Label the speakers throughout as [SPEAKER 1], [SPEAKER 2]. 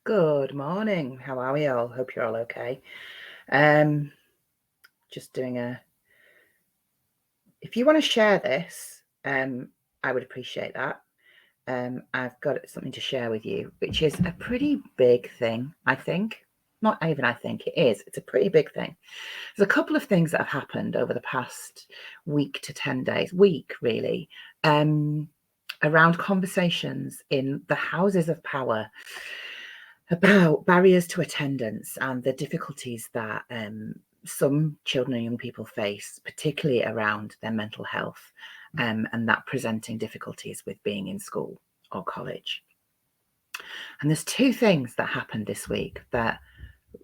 [SPEAKER 1] Good morning. How are we all? Hope you're all okay. Just doing if you want to share this, I would appreciate that. I've got something to share with you, which is a pretty big thing, I think. Not even I think, it is. It's a pretty big thing. There's a couple of things that have happened over the past week to 10 days, week really, around conversations in the houses of power about barriers to attendance and the difficulties that some children and young people face, particularly around their mental health, and that presenting difficulties with being in school or college. And there's two things that happened this week that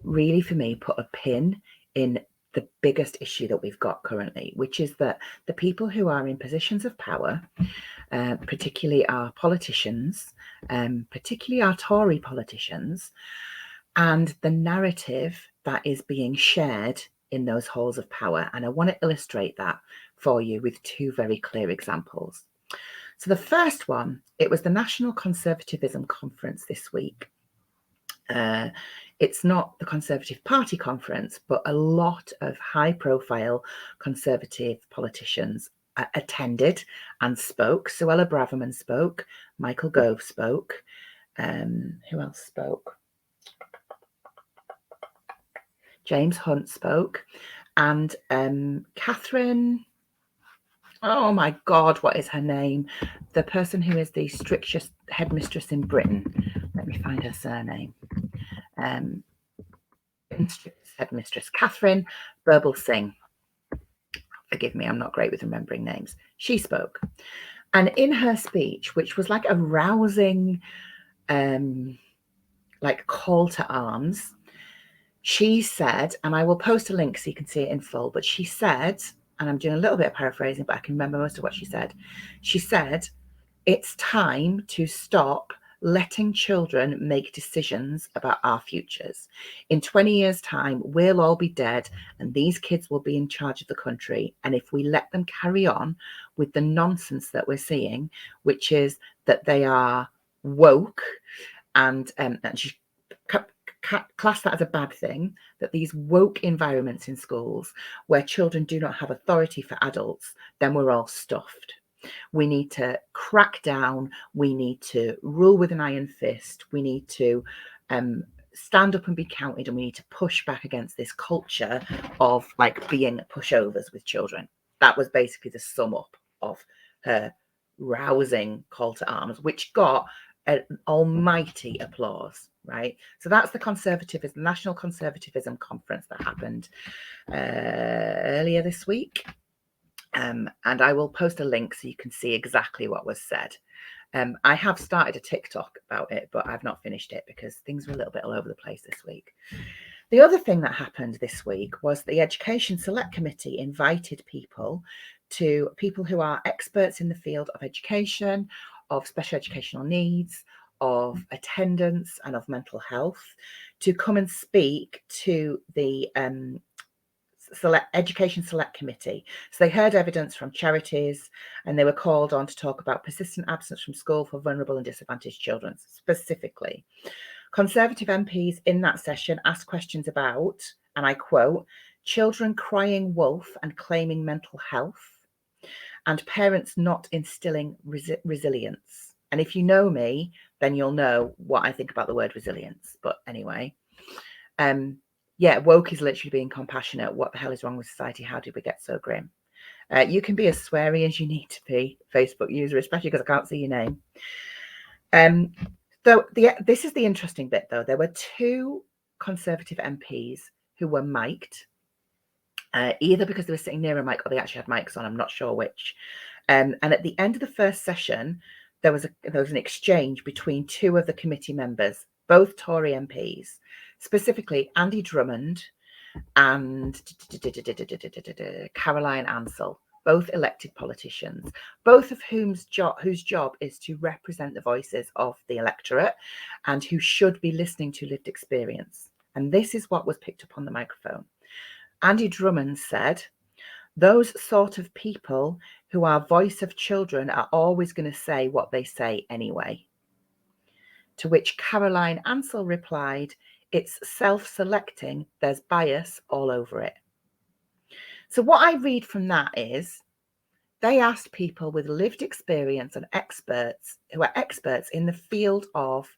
[SPEAKER 1] really, for me, put a pin in the biggest issue that we've got currently, which is that the people who are in positions of power, particularly our politicians, particularly our Tory politicians, and the narrative that is being shared in those halls of power. And I want to illustrate that for you with two very clear examples. So the first one, it was the National Conservatism Conference this week. It's not the Conservative Party conference, but a lot of high-profile Conservative politicians attended and spoke. Suella Braverman spoke, Michael Gove spoke. Who else spoke? James Hunt spoke. And Catherine, oh my God, what is her name? The person who is the strictest headmistress in Britain. Let me find her surname. Headmistress Catherine Birbal Singh. Forgive me, I'm not great with remembering names. She spoke. And in her speech, which was like a rousing, like call to arms, she said, and I will post a link so you can see it in full, but she said, and I'm doing a little bit of paraphrasing, but I can remember most of what she said. She said, it's time to stop letting children make decisions about our futures. In 20 years' time, we'll all be dead and these kids will be in charge of the country. And if we let them carry on with the nonsense that we're seeing, which is that they are woke and she class that as a bad thing, that these woke environments in schools where children do not have authority for adults, then we're all stuffed. We need to crack down. We need to rule with an iron fist. We need to stand up and be counted, and we need to push back against this culture of like being pushovers with children. That was basically the sum up of her rousing call to arms, which got an almighty applause, right? So that's the National Conservatism Conference that happened earlier this week. And I will post a link so you can see exactly what was said. I have started a TikTok about it, but I've not finished it because things were a little bit all over the place this week. The other thing that happened this week was the Education Select Committee invited people who are experts in the field of education, of special educational needs, of attendance, and of mental health to come and speak to the Education Select Committee. So they heard evidence from charities and they were called on to talk about persistent absence from school for vulnerable and disadvantaged children specifically. Conservative MPs in that session asked questions about, and I quote, children crying wolf and claiming mental health, and parents not instilling resilience. And if you know me, then you'll know what I think about the word resilience. But anyway, yeah, woke is literally being compassionate. What the hell is wrong with society? How did we get so grim? You can be as sweary as you need to be, Facebook user, especially because I can't see your name. This is the interesting bit, though. There were two Conservative MPs who were mic'd, either because they were sitting near a mic or they actually had mics on. I'm not sure which. And at the end of the first session, there was an exchange between two of the committee members, both Tory MPs, specifically Andy Drummond and Caroline Ansell, both elected politicians, both of whose job is to represent the voices of the electorate and who should be listening to lived experience. And this is what was picked up on the microphone. Andy Drummond said, those sort of people who are voice of children are always going to say what they say anyway. To which Caroline Ansell replied, "It's self-selecting, there's bias all over it." So what I read from that is they asked people with lived experience and experts who are experts in the field of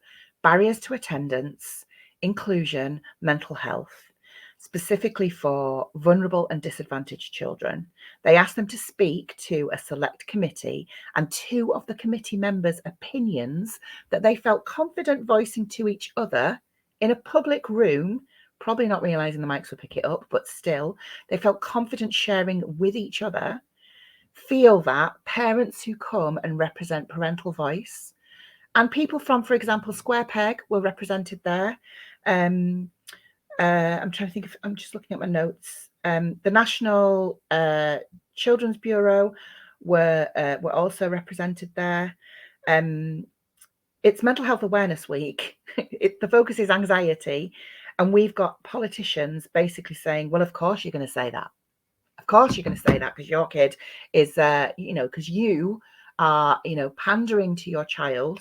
[SPEAKER 1] barriers to attendance, inclusion, mental health, specifically for vulnerable and disadvantaged children. They asked them to speak to a select committee, and two of the committee members' opinions that they felt confident voicing to each other in a public room, probably not realizing the mics would pick it up, but still, they felt confident sharing with each other, feel that parents who come and represent parental voice, and people from, for example, Square Peg were represented there. I'm trying to think I'm just looking at my notes. The National Children's Bureau were also represented there. It's Mental Health Awareness Week. The focus is anxiety, and we've got politicians basically saying, well, of course you're going to say that. Of course you're going to say that because your kid is, because you are, pandering to your child,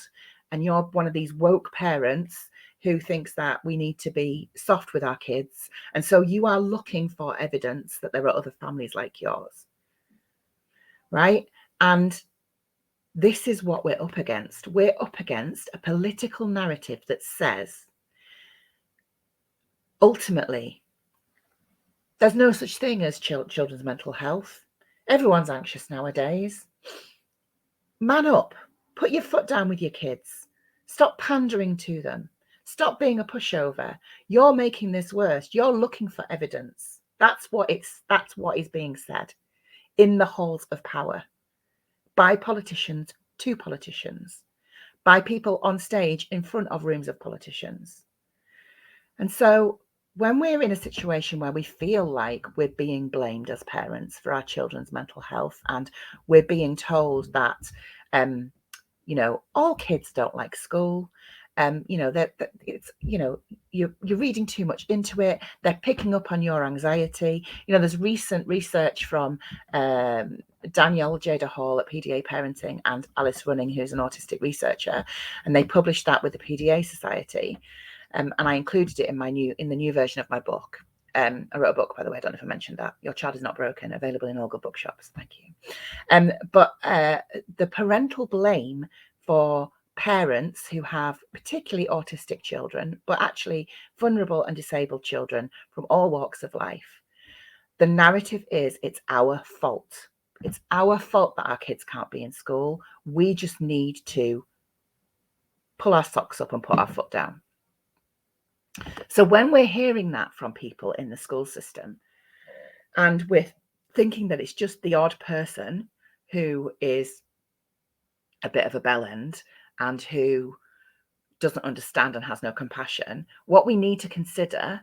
[SPEAKER 1] and you're one of these woke parents who thinks that we need to be soft with our kids. And so you are looking for evidence that there are other families like yours, right? And this is what we're up against. We're up against a political narrative that says, ultimately, there's no such thing as children's mental health. Everyone's anxious nowadays. Man up. Put your foot down with your kids. Stop pandering to them. Stop being a pushover. You're making this worse. You're looking for evidence. That's what is being said in the halls of power by politicians to politicians, by people on stage in front of rooms of politicians. And so when we're in a situation where we feel like we're being blamed as parents for our children's mental health, and we're being told that, all kids don't like school, that it's, you're reading too much into it. They're picking up on your anxiety. There's recent research from Danielle Jada Hall at PDA Parenting and Alice Running, who's an autistic researcher, and they published that with the PDA Society. And I included it in the new version of my book. I wrote a book, by the way. I don't know if I mentioned that. Your Child is Not Broken, available in all good bookshops. Thank you. But the parental blame for parents who have particularly autistic children, but actually vulnerable and disabled children from all walks of life, the narrative is it's our fault. It's our fault that our kids can't be in school. We just need to pull our socks up and put our foot down. So when we're hearing that from people in the school system, and we're thinking that it's just the odd person who is a bit of a bellend and who doesn't understand and has no compassion, what we need to consider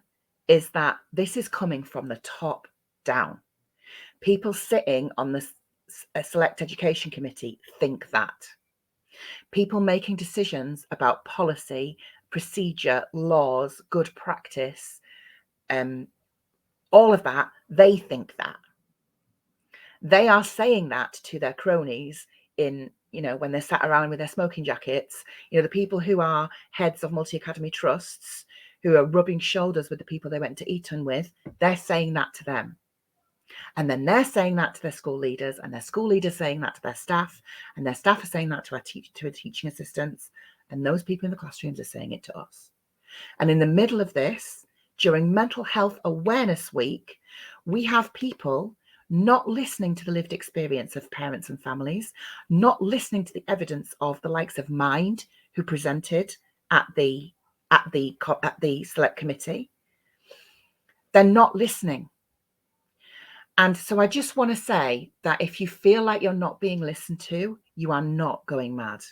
[SPEAKER 1] is that this is coming from the top down. People sitting on the Select Education Committee think that. People making decisions about policy, procedure, laws, good practice, all of that, they think that. They are saying that to their cronies in, when they're sat around with their smoking jackets, the people who are heads of multi-academy trusts, who are rubbing shoulders with the people they went to Eton with, they're saying that to them. And then they're saying that to their school leaders, and their school leaders saying that to their staff, and their staff are saying that to our teaching assistants, and those people in the classrooms are saying it to us. And in the middle of this, during Mental Health Awareness Week, we have people not listening to the lived experience of parents and families, not listening to the evidence of the likes of Mind, who presented at the select committee. They're not listening. And so I just want to say that if you feel like you're not being listened to, you are not going mad.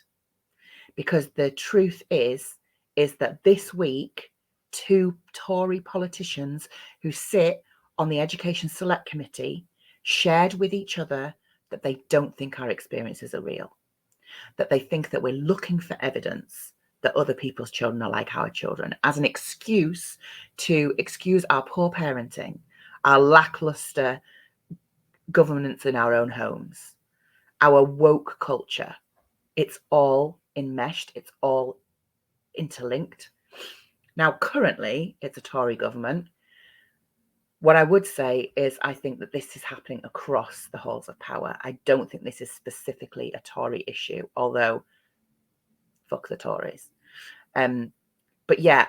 [SPEAKER 1] Because the truth is that this week, two Tory politicians who sit on the Education Select Committee shared with each other that they don't think our experiences are real, that they think that we're looking for evidence that other people's children are like our children as an excuse to excuse our poor parenting, our lackluster governance in our own homes, our woke culture. It's all enmeshed. It's all interlinked. Now, currently, it's a Tory government. What I would say is I think that this is happening across the halls of power. I don't think this is specifically a Tory issue, although fuck the Tories. But yeah,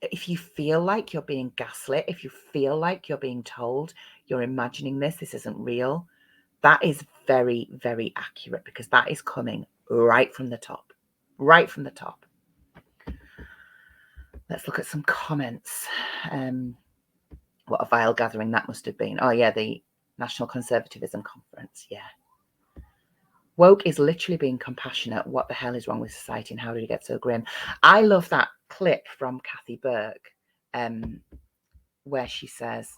[SPEAKER 1] if you feel like you're being gaslit, if you feel like you're being told you're imagining this isn't real, that is very, very accurate, because that is coming right from the top. Right from the top. Let's look at some comments. What a vile gathering that must have been. Oh, yeah, the National Conservatism Conference. Yeah. Woke is literally being compassionate. What the hell is wrong with society and how did it get so grim? I love that clip from Kathy Burke where she says,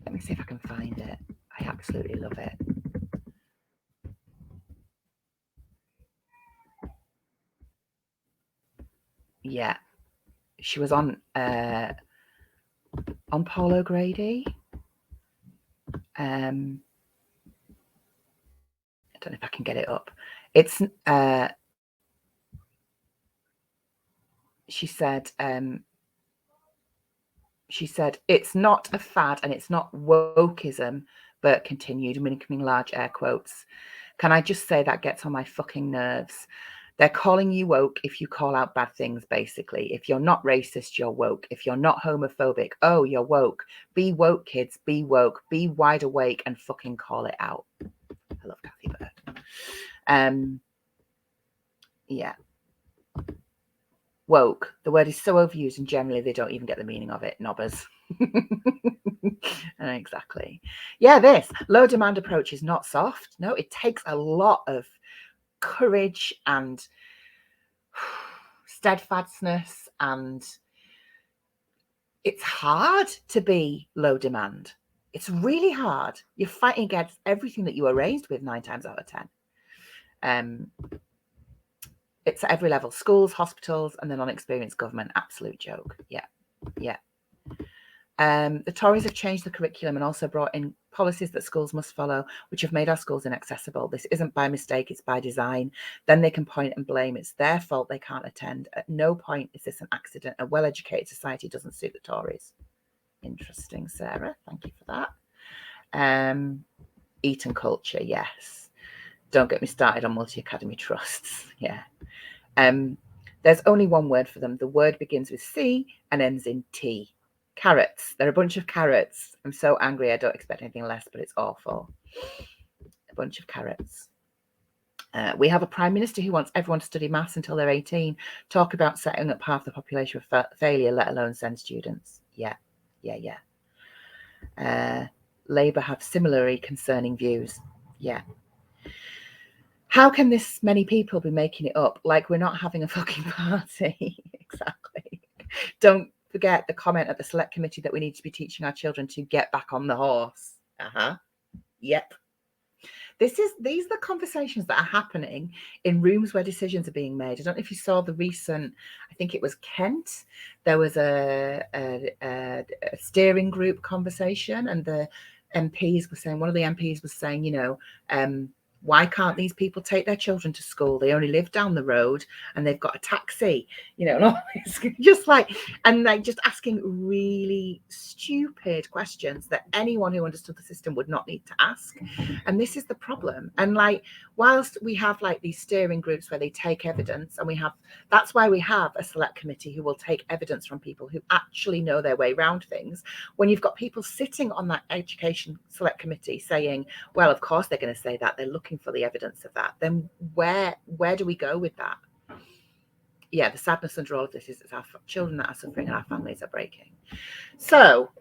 [SPEAKER 1] let me see if I can find it. I absolutely love it. Yeah. She was on Paul O'Grady. I don't know if I can get it up. It's she said it's not a fad and it's not wokeism, but continued, making large air quotes. Can I just say that gets on my fucking nerves? They're calling you woke if you call out bad things, basically. If you're not racist, you're woke. If you're not homophobic, oh, you're woke. Be woke, kids. Be woke. Be wide awake and fucking call it out. I love Kathy Burke. Yeah. Woke. The word is so overused and generally they don't even get the meaning of it. Knobbers. Exactly. Yeah, this low demand approach is not soft. No, it takes a lot of courage and steadfastness, and it's hard to be low demand. It's really hard. You're fighting against everything that you were raised with 9 times out of 10. It's at every level: schools, hospitals, and the non-experienced government. Absolute joke. Yeah. The Tories have changed the curriculum and also brought in policies that schools must follow, which have made our schools inaccessible. This isn't by mistake, it's by design. Then they can point and blame. It's their fault they can't attend. At no point is this an accident. A well-educated society doesn't suit the Tories. Interesting, Sarah. Thank you for that. Eton culture, yes. Don't get me started on multi-academy trusts. Yeah. There's only one word for them. The word begins with C and ends in T. Carrots. They're a bunch of carrots. I'm so angry. I don't expect anything less, but it's awful. A bunch of carrots. We have a prime minister who wants everyone to study maths until they're 18. Talk about setting up half the population for failure, let alone send students. Yeah. Labour have similarly concerning views. Yeah. How can this many people be making it up like we're not having a fucking party? Exactly. Don't forget the comment at the select committee that we need to be teaching our children to get back on the horse. Yep. These are the conversations that are happening in rooms where decisions are being made. I don't know if you saw the recent, I think it was Kent, there was a steering group conversation, and the MPs were saying, one of the MPs was saying, why can't these people take their children to school? They only live down the road and they've got a taxi, and all this, just asking really stupid questions that anyone who understood the system would not need to ask. And this is the problem. And whilst we have these steering groups where they take evidence, and that's why we have a select committee who will take evidence from people who actually know their way around things. When you've got people sitting on that education select committee saying, well, of course they're going to say that, they're looking for the evidence of that, then where do we go with that? Yeah, the sadness under all of this is it's our children that are suffering and our families are breaking. So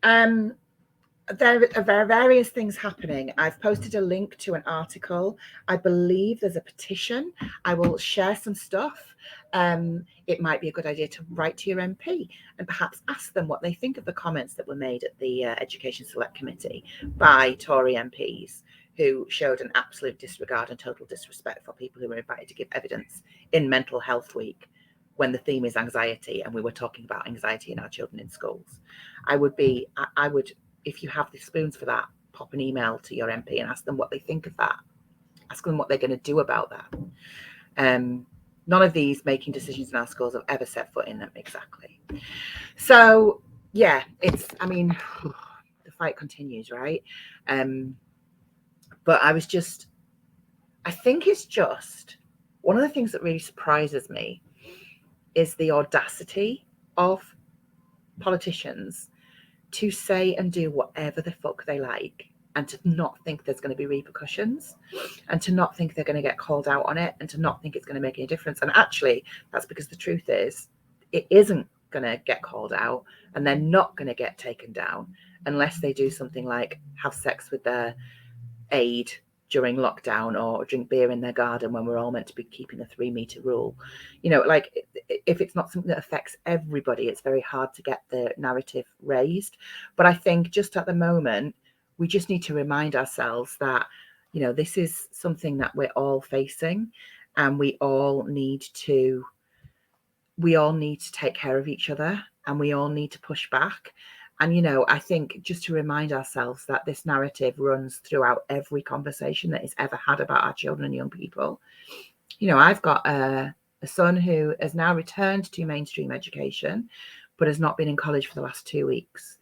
[SPEAKER 1] there are various things happening. I've posted a link to an article. I believe there's a petition. I will share some stuff. It might be a good idea to write to your MP and perhaps ask them what they think of the comments that were made at the Education Select Committee by Tory MPs, who showed an absolute disregard and total disrespect for people who were invited to give evidence in Mental Health Week when the theme is anxiety, and we were talking about anxiety in our children in schools. I would, if you have the spoons for that, pop an email to your MP and ask them what they think of that. Ask them what they're going to do about that. None of these making decisions in our schools have ever set foot in them. Exactly. So yeah, I mean, the fight continues, right? But I think it's just one of the things that really surprises me is the audacity of politicians to say and do whatever the fuck they like, and to not think there's going to be repercussions, and to not think they're going to get called out on it, and to not think it's going to make any difference. And actually, that's because the truth is, it isn't going to get called out, and they're not going to get taken down unless they do something like have sex with their aide during lockdown, or drink beer in their garden when we're all meant to be keeping the 3-meter rule. Like, if it's not something that affects everybody, it's very hard to get the narrative raised. But I think just at the moment, we just need to remind ourselves that, this is something that we're all facing, and we all need to take care of each other, and we all need to push back. And, I think just to remind ourselves that this narrative runs throughout every conversation that is ever had about our children and young people. I've got a son who has now returned to mainstream education, but has not been in college for the last 2 weeks,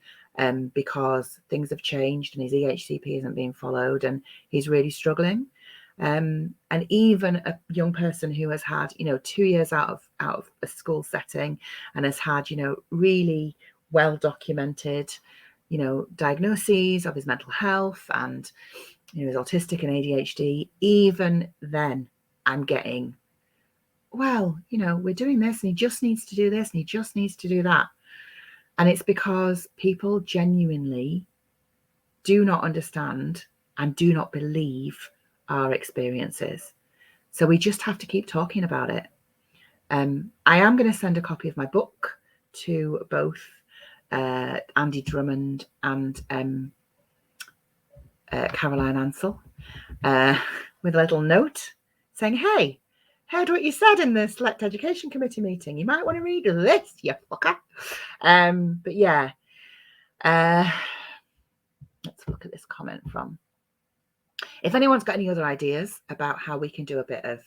[SPEAKER 1] because things have changed and his EHCP isn't being followed, and he's really struggling. And even a young person who has had, 2 years out of a school setting, and has had, really well documented, diagnoses of his mental health, and, is autistic and ADHD. Even then, I'm getting, well, we're doing this, and he just needs to do this, and he just needs to do that. And it's because people genuinely do not understand and do not believe our experiences. So we just have to keep talking about it. I am going to send a copy of my book to both Andy Drummond and Caroline Ansell, with a little note saying, hey, heard what you said in the Select Education Committee meeting. You might want to read this, you fucker. But yeah, let's look at this comment from. If anyone's got any other ideas about how we can do a bit of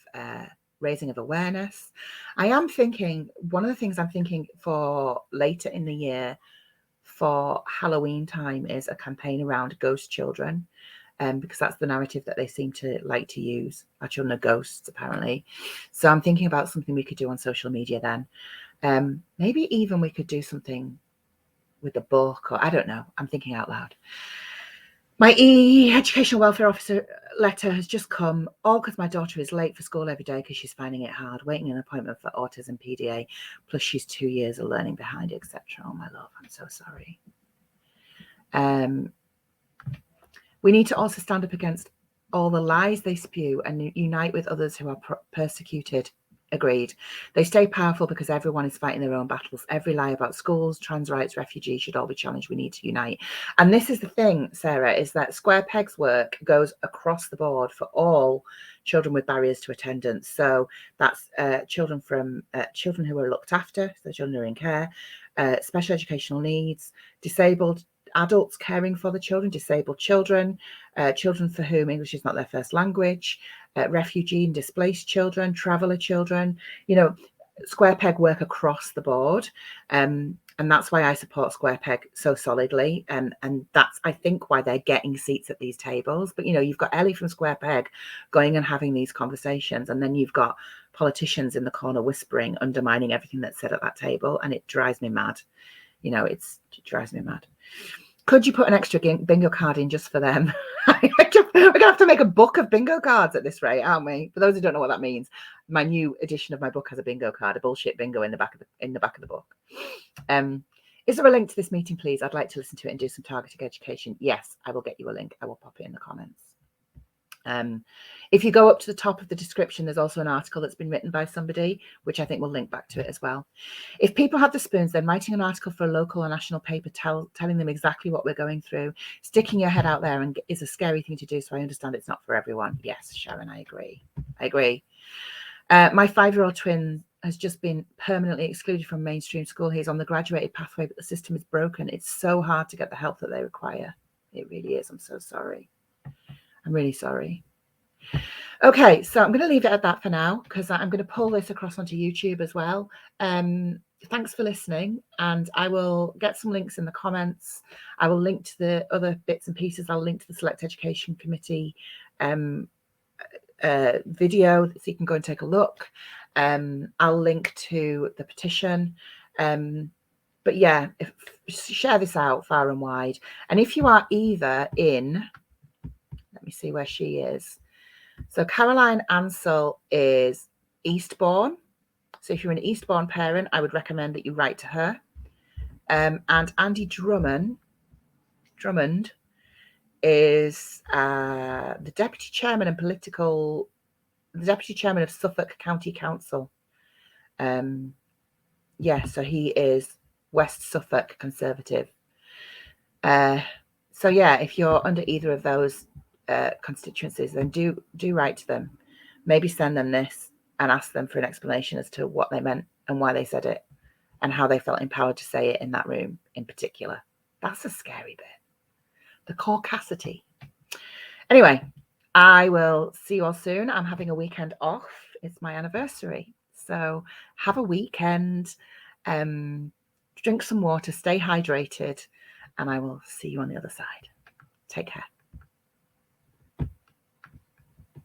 [SPEAKER 1] raising of awareness, I am thinking, one of the things I'm thinking for later in the year for Halloween time is a campaign around ghost children, because that's the narrative that they seem to like to use. Our children are ghosts, apparently. So I'm thinking about something we could do on social media then. Maybe even we could do something with a book, or I don't know. I'm thinking out loud. My educational welfare officer letter has just come, all because my daughter is late for school every day because she's finding it hard, waiting an appointment for autism PDA, plus she's 2 years of learning behind, etc. Oh, my love, I'm so sorry. We need to also stand up against all the lies they spew and unite with others who are persecuted. Agreed. They stay powerful because everyone is fighting their own battles. Every lie about schools, trans rights, refugees should all be challenged. We need to unite. And this is the thing, Sarah, is that Square Peg's work goes across the board for all children with barriers to attendance. So that's children who are looked after, so children who are in care, special educational needs, disabled adults caring for the children, disabled children, children for whom English is not their first language, refugee and displaced children, traveller children. Square Peg work across the board, and that's why I support Square Peg so solidly, and that's, I think, why they're getting seats at these tables. But you've got Ellie from Square Peg going and having these conversations, and then you've got politicians in the corner whispering, undermining everything that's said at that table, and it drives me mad. It drives me mad. Could you put an extra bingo card in just for them? We're going to have to make a book of bingo cards at this rate, aren't we? For those who don't know what that means, my new edition of my book has a bingo card, a bullshit bingo in the back of the book. Is there a link to this meeting, please? I'd like to listen to it and do some targeted education. Yes, I will get you a link. I will pop it in the comments. If you go up to the top of the description, there's also an article that's been written by somebody, which I think will link back to it as well. If people have the spoons, then writing an article for a local or national paper telling them exactly what we're going through, sticking your head out there, and is a scary thing to do. So I understand it's not for everyone. Yes, Sharon, I agree. My 5-year-old twin has just been permanently excluded from mainstream school. He's on the graduated pathway, but the system is broken. It's so hard to get the help that they require. It really is. I'm so sorry. I'm really sorry. Okay, so I'm going to leave it at that for now because I'm going to pull this across onto YouTube as well. Thanks for listening, and I will get some links in the comments. I will link to the other bits and pieces. I'll link to the Select Education Committee video so you can go and take a look. I'll link to the petition. But yeah, share this out far and wide. And if you are either in, let me see where she is. So Caroline Ansell is Eastbourne. So if you're an Eastbourne parent, I would recommend that you write to her. And Andy Drummond is the deputy chairman of Suffolk County Council. So he is West Suffolk Conservative. So yeah, if you're under either of those constituencies, then do write to them. Maybe send them this and ask them for an explanation as to what they meant and why they said it and how they felt empowered to say it in that room in particular. That's a scary bit. The caucasity. Anyway, I will see you all soon. I'm having a weekend off. It's my anniversary. So have a weekend. Drink some water, stay hydrated, and I will see you on the other side. Take care.